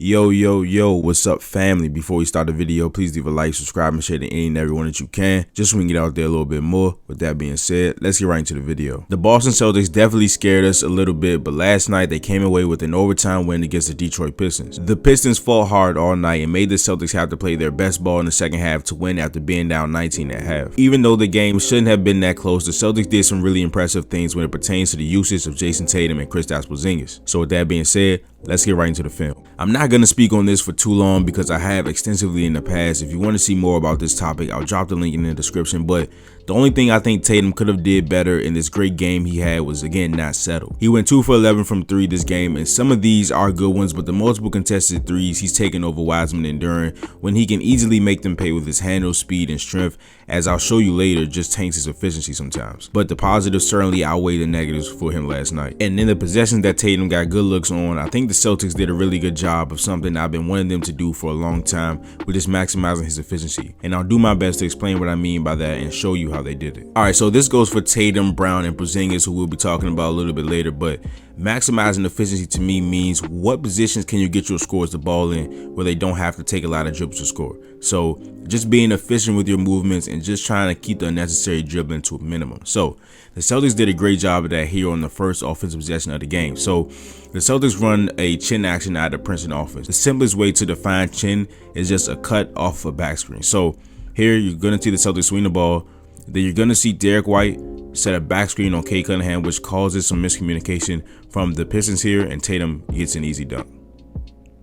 Yo, what's up, family? Before we start the video, please leave a like, subscribe, and share to any and everyone that you can, just so we can get out there a little bit more. With that being said, let's get right into the video. The Boston Celtics definitely scared us a little bit, but last night they came away with an overtime win against the Detroit Pistons. The Pistons fought hard all night and made the Celtics have to play their best ball in the second half to win after being down 19 at half. Even though the game shouldn't have been that close, the Celtics did some really impressive things when it pertains to the usage of Jayson Tatum and Kristaps Porzingis. So with that being said, let's get right into the film. I'm not going to speak on this for too long because I have extensively in the past. If you want to see more about this topic, I'll drop the link in the description. But the only thing I think Tatum could have did better in this great game he had was, again, not settle. He went 2 for 11 from 3 this game, and some of these are good ones, but the multiple contested threes he's taken over Wiseman and Duren when he can easily make them pay with his handle, speed, and strength, as I'll show you later, just taints his efficiency sometimes. But the positives certainly outweigh the negatives for him last night. And in the possessions that Tatum got good looks on, I think the Celtics did a really good job of something I've been wanting them to do for a long time, with just maximizing his efficiency. And I'll do my best to explain what I mean by that and show you how they did it. Alright, so this goes for Tatum, Brown, and Porzingis, who we'll be talking about a little bit later, but maximizing efficiency to me means what positions can you get your scorers the ball in where they don't have to take a lot of dribbles to score. So just being efficient with your movements and just trying to keep the unnecessary dribbling to a minimum. So the Celtics did a great job of that here on the first offensive possession of the game. So the Celtics run a chin action out of the Princeton offense. The simplest way to define chin is just a cut off a back screen. So here you're going to see the Celtics swing the ball. Then you're going to see Derek White set a back screen on Cade Cunningham, which causes some miscommunication from the Pistons here, and Tatum gets an easy dunk.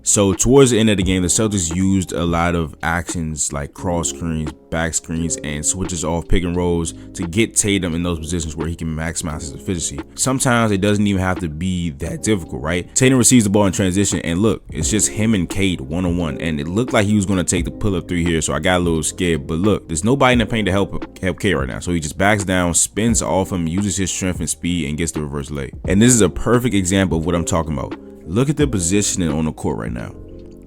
So towards the end of the game, the Celtics used a lot of actions like cross screens, back screens, and switches off pick and rolls to get Tatum in those positions where he can maximize his efficiency. Sometimes it doesn't even have to be that difficult, right? Tatum receives the ball in transition, and look, it's just him and Cade one-on-one, and it looked like he was going to take the pull-up 3 here, so I got a little scared. But look, there's nobody in the paint to help Cade right now, so he just backs down, spins off him, uses his strength and speed, and gets the reverse lay. And this is a perfect example of what I'm talking about. Look at the positioning on the court right now.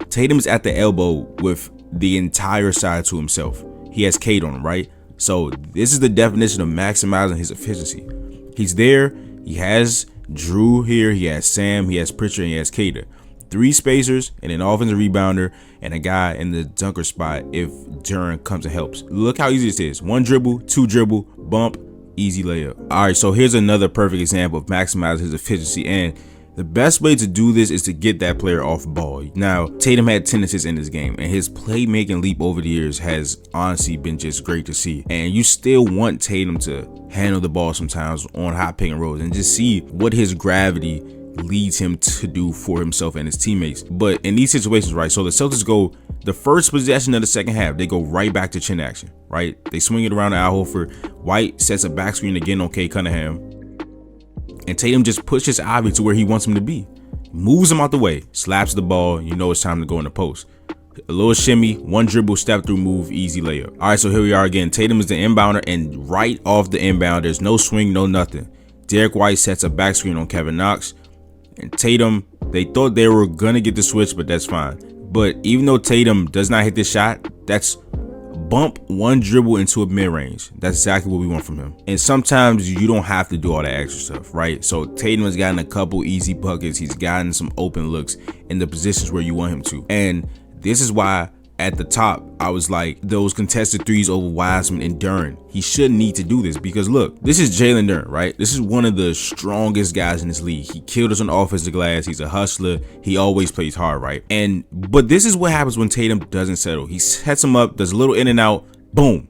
Tatum's at the elbow with the entire side to himself. He has Cade on him, right? So this is the definition of maximizing his efficiency. He's there. He has Drew here. He has Sam. He has Pritchard. And he has Cade. 3 spacers and an offensive rebounder and a guy in the dunker spot if Duren comes and helps. Look how easy this is. 1 dribble, 2 dribble, bump, easy layup. All right, so here's another perfect example of maximizing his efficiency, and the best way to do this is to get that player off ball. Now, Tatum had tendencies in this game, and his playmaking leap over the years has honestly been just great to see. And you still want Tatum to handle the ball sometimes on hot pick and rolls and just see what his gravity leads him to do for himself and his teammates. But in these situations, right, so the Celtics go the first possession of the second half, they go right back to chin action, right? They swing it around to Al Horford. White sets a back screen again on Cade Cunningham. And Tatum just pushes Ivy to where he wants him to be. Moves him out the way, slaps the ball, you know it's time to go in the post. A little shimmy, 1 dribble, step through move, easy layup. All right, so here we are again. Tatum is the inbounder, and right off the inbound, there's no swing, no nothing. Derek White sets a back screen on Kevin Knox. And Tatum, they thought they were going to get the switch, but that's fine. But even though Tatum does not hit this shot, that's bump 1 dribble into a mid-range. That's exactly what we want from him. And sometimes you don't have to do all that extra stuff, right? So Tatum has gotten a couple easy buckets. He's gotten some open looks in the positions where you want him to. And this is why at the top, I was like, those contested threes over Wiseman and Duren. He shouldn't need to do this because look, this is Jalen Duren, right? This is one of the strongest guys in this league. He killed us on the offensive glass. He's a hustler. He always plays hard, right? But this is what happens when Tatum doesn't settle. He sets him up, does a little in and out, boom.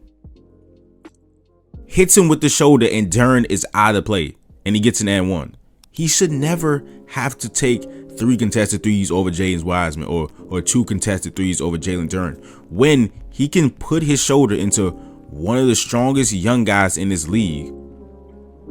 Hits him with the shoulder, and Duren is out of play, and he gets an and 1. He should never have to take 3 contested threes over James Wiseman or 2 contested threes over Jalen Duren when he can put his shoulder into one of the strongest young guys in this league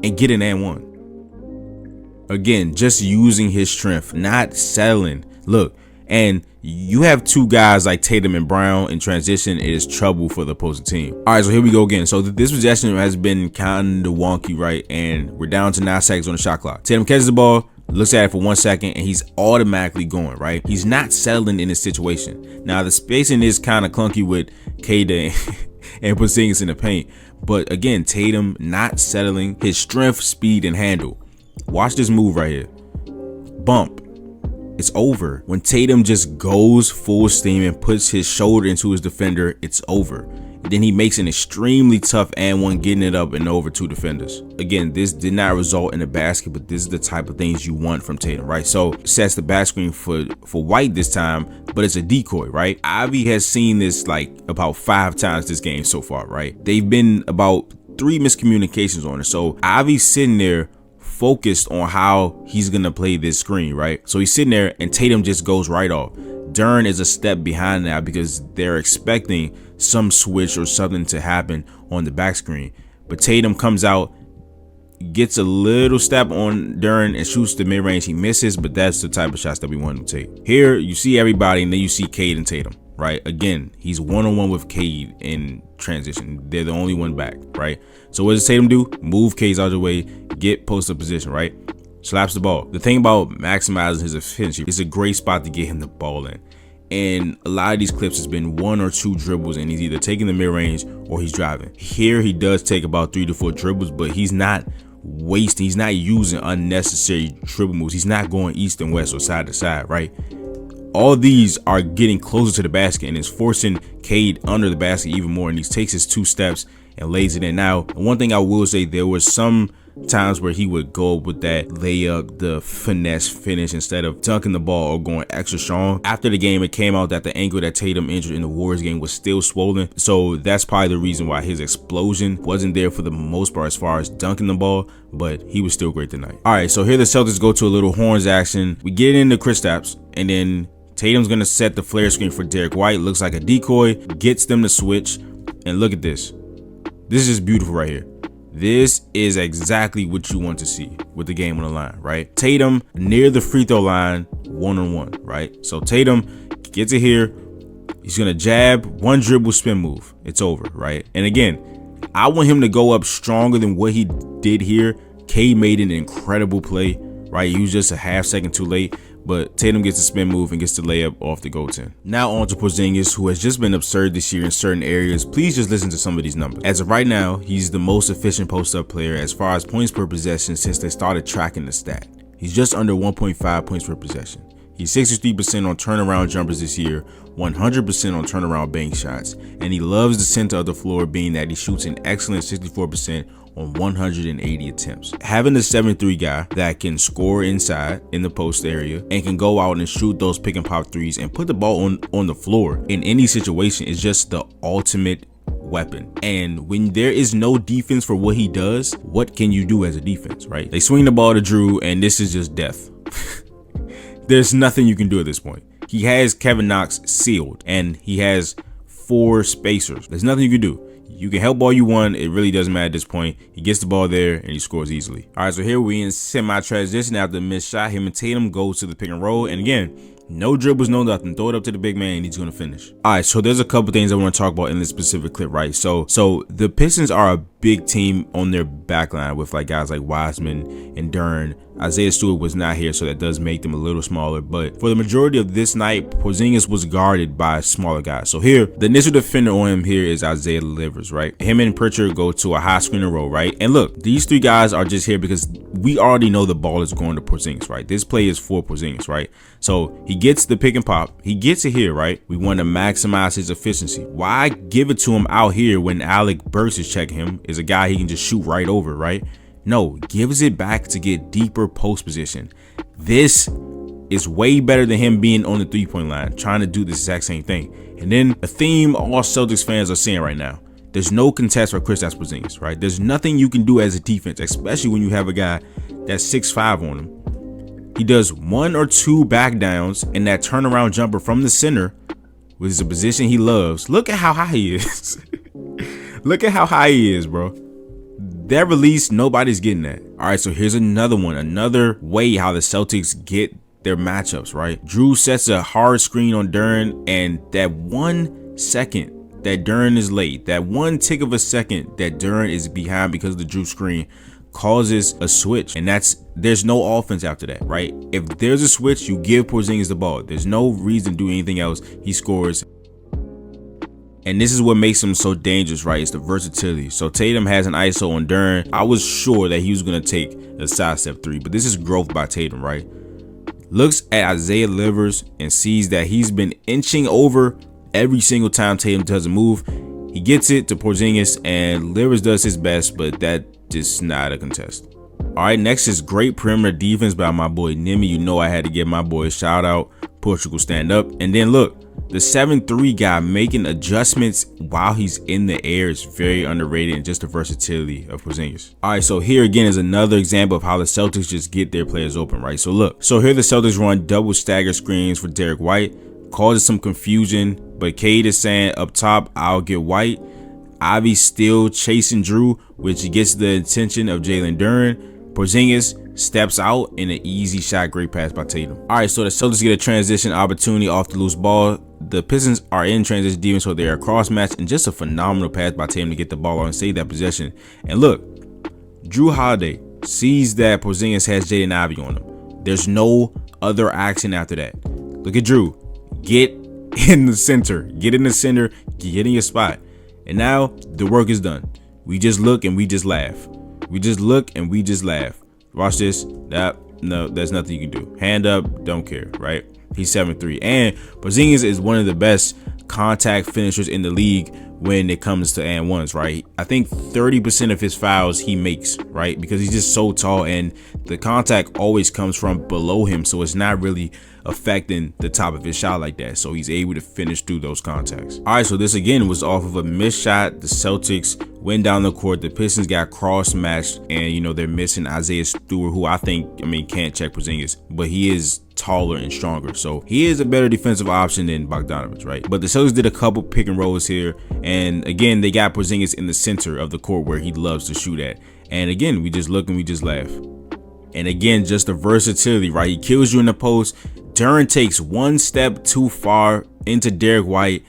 and get an and 1. Again, just using his strength, not settling. Look, and you have 2 guys like Tatum and Brown in transition, it is trouble for the opposing team. All right, so here we go again. So this possession has been kind of wonky, right? And we're down to 9 seconds on the shot clock. Tatum catches the ball, looks at it for 1 second, and he's automatically going, right? He's not settling in this situation. Now, the spacing is kind of clunky with Cade and Porzingis in the paint. But again, Tatum not settling, his strength, speed, and handle. Watch this move right here. Bump. it's over. When Tatum just goes full steam and puts his shoulder into his defender, it's over. And then he makes an extremely tough and one, getting it up and over 2 defenders. Again, this did not result in a basket, but this is the type of things you want from Tatum, right? So sets the back screen for White this time, but it's a decoy, right? Ivy has seen this like about 5 times this game so far, right? They've been about 3 miscommunications on it. So Ivy's sitting there focused on how he's gonna play this screen, right? So he's sitting there and Tatum just goes right off. Duren is a step behind now because they're expecting some switch or something to happen on the back screen. But Tatum comes out, gets a little step on Duren and shoots the mid-range. He misses, but that's the type of shots that we want him to take. Here you see everybody, and then you see Cade and Tatum, right? Again, he's one-on-one with Cade in transition. They're the only one back, right? So what does Tatum do? Move Cade out of the way, get post-up position, right? Slaps the ball. The thing about maximizing his efficiency, it's a great spot to get him the ball in. And a lot of these clips has been 1 or 2 dribbles, and he's either taking the mid-range or he's driving. Here he does take about 3 to 4 dribbles, but he's not wasting, he's not using unnecessary dribble moves. He's not going east and west or side to side, right? All these are getting closer to the basket and is forcing Cade under the basket even more, and he takes his 2 steps and lays it in. Now, one thing I will say, there was some times where he would go up with that layup, the finesse finish, instead of dunking the ball or going extra strong. After the game, it came out that the ankle that Tatum injured in the Warriors game was still swollen, so that's probably the reason why his explosion wasn't there for the most part as far as dunking the ball, but he was still great tonight. All right, so here the Celtics go to a little horns action. We get into Kristaps, and then Tatum's gonna set the flare screen for Derek White. Looks like a decoy, gets them to switch, and look at this. This is beautiful right here. This is exactly what you want to see with the game on the line, right? Tatum near the free throw line, one-on-one, right? So Tatum gets it here. He's going to jab, 1 dribble, spin move. It's over, right? And again, I want him to go up stronger than what he did here. Cade made an incredible play, right? He was just a half second too late, but Tatum gets a spin move and gets the layup off the goaltend. Now on to Porzingis, who has just been absurd this year in certain areas. Please just listen to some of these numbers. As of right now, he's the most efficient post-up player as far as points per possession since they started tracking the stat. He's just under 1.5 points per possession. He's 63% on turnaround jumpers this year, 100% on turnaround bank shots, and he loves the center of the floor, being that he shoots an excellent 64% on 180 attempts. Having the 7-3 guy that can score inside in the post area and can go out and shoot those pick and pop threes and put the ball on the floor in any situation is just the ultimate weapon. And when there is no defense for what he does, what can you do as a defense, right? They swing the ball to Drew, and this is just death. There's nothing you can do at this point. He has Kevin Knox sealed, and he has 4 spacers. There's nothing you can do. You can help all you want. It really doesn't matter at this point. He gets the ball there and he scores easily. All right, so here we in semi-transition after the missed shot. Him and Tatum goes to the pick and roll. And again, no dribbles, no nothing. Throw it up to the big man and he's going to finish. All right, so there's a couple things I want to talk about in this specific clip, right? So the Pistons are a big team on their backline with like guys like Wiseman and Duren. Isaiah Stewart was not here, so that does make them a little smaller. But for the majority of this night, Porzingis was guarded by smaller guys. So here, the initial defender on him here is Isaiah Livers, right? Him and Pritchard go to a high screen and roll, right? And look, these 3 guys are just here because we already know the ball is going to Porzingis, right? This play is for Porzingis, right? So he gets the pick and pop. He gets it here, right? We want to maximize his efficiency. Why give it to him out here when Alec Burks is checking him? Is a guy he can just shoot right over, right? No, gives it back to get deeper post position. This is way better than him being on the 3-point line, trying to do the exact same thing. And then a theme all Celtics fans are seeing right now. There's no contest for Kristaps Porzingis, right? There's nothing you can do as a defense, especially when you have a guy that's 6'5" on him. He does 1 or 2 back downs and that turnaround jumper from the center, which is a position he loves. Look at how high he is. Look at how high he is, bro. That release, nobody's getting that. All right, so here's another one, another way how the Celtics get their matchups, right? Drew sets a hard screen on Duren, and that 1 second that Duren is late, that 1 tick of a second that Duren is behind because of the Drew screen causes a switch, and there's no offense after that, right? If there's a switch, you give Porzingis the ball. There's no reason to do anything else. He scores. And this is what makes him so dangerous, right? It's the versatility. So Tatum has an ISO on Duren. I was sure that he was going to take a sidestep 3, but this is growth by Tatum, right? looks at Isaiah Livers and sees that he's been inching over every single time Tatum does a move. He gets it to Porzingis, and Livers does his best, but that just not a contest. All right, next is great perimeter defense by my boy Nimi. You know I had to give my boy a shout out. Portugal stand up. And then look, the 7'3" guy making adjustments while he's in the air is very underrated, and just the versatility of Porzingis. All right, so here again is another example of how the Celtics just get their players open, right? So look, so here the Celtics run double stagger screens for Derek White, causes some confusion, but Cade is saying up top, I'll get White. Ivy's still chasing Drew, which gets the attention of Jalen Duren. Porzingis steps out in an easy shot, great pass by Tatum. All right, so the Celtics get a transition opportunity off the loose ball. The Pistons are in transition defense, so they are cross match, and just a phenomenal pass by Tatum to get the ball on and save that possession. And look, Drew Holiday sees that Porzingis has Jaden Ivey on him. There's no other action after that. Look at Drew, get in the center, get in your spot. And now the work is done. We just look and we just laugh. We just look and we just laugh. Watch this. No, there's nothing you can do. Hand up, don't care, right? He's 7'3", and Porzingis is one of the best contact finishers in the league when it comes to and ones, right? I think 30% of his fouls he makes, right? Because he's just so tall, and the contact always comes from below him, so it's not really affecting the top of his shot like that. So he's able to finish through those contacts. All right, so this again was off of a missed shot. The Celtics went down the court. The Pistons got cross matched, and you know they're missing Isaiah Stewart, who I mean can't check Porzingis, but he is taller and stronger, so he is a better defensive option than Bogdanovich, right? But the Celtics did a couple pick and rolls here, and again they got Porzingis in the center of the court where he loves to shoot at. And again, we just look and we just laugh. And again, just the versatility, right? He kills you in the post. Duren takes one step too far into Derek White.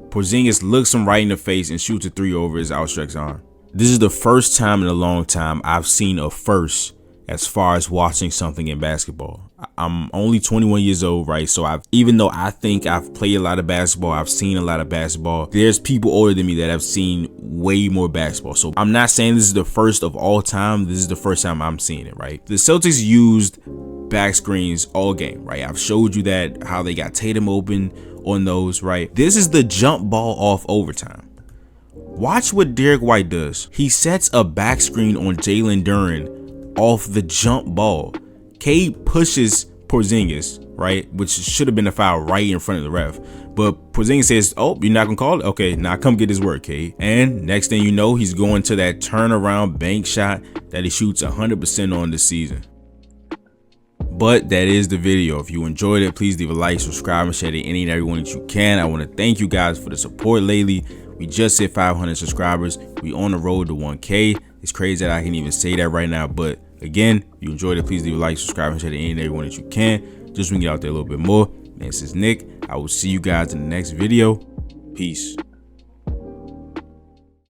Porzingis looks him right in the face and shoots a three over his outstretched arm. This is the first time in a long time I've seen a first as far as watching something in basketball. I'm only 21 years old, right? So even though I think I've played a lot of basketball, I've seen a lot of basketball, there's people older than me that have seen way more basketball. So I'm not saying this is the first of all time. This is the first time I'm seeing it, right? The Celtics used back screens all game, right? I've showed you that, how they got Tatum open on those, right? This is the jump ball off overtime. Watch what Derek White does. He sets a back screen on Jalen Duren off the jump ball. Cade pushes Porzingis, right, which should have been a foul right in front of the ref, but Porzingis says, oh, you're not gonna call it? Okay, now come get his work, Cade. And next thing you know, he's going to that turnaround bank shot that he shoots 100% on this season. But that is the video. If you enjoyed it, please leave a like, subscribe, and share to any and everyone that you can. I want to thank you guys for the support lately. We just hit 500 subscribers. We on the road to 1K. It's crazy that I can even say that right now, but again, if you enjoyed it, please leave a like, subscribe, and share to any and everyone that you can, just so we can get out there a little bit more. And this is Nick. I will see you guys in the next video. Peace.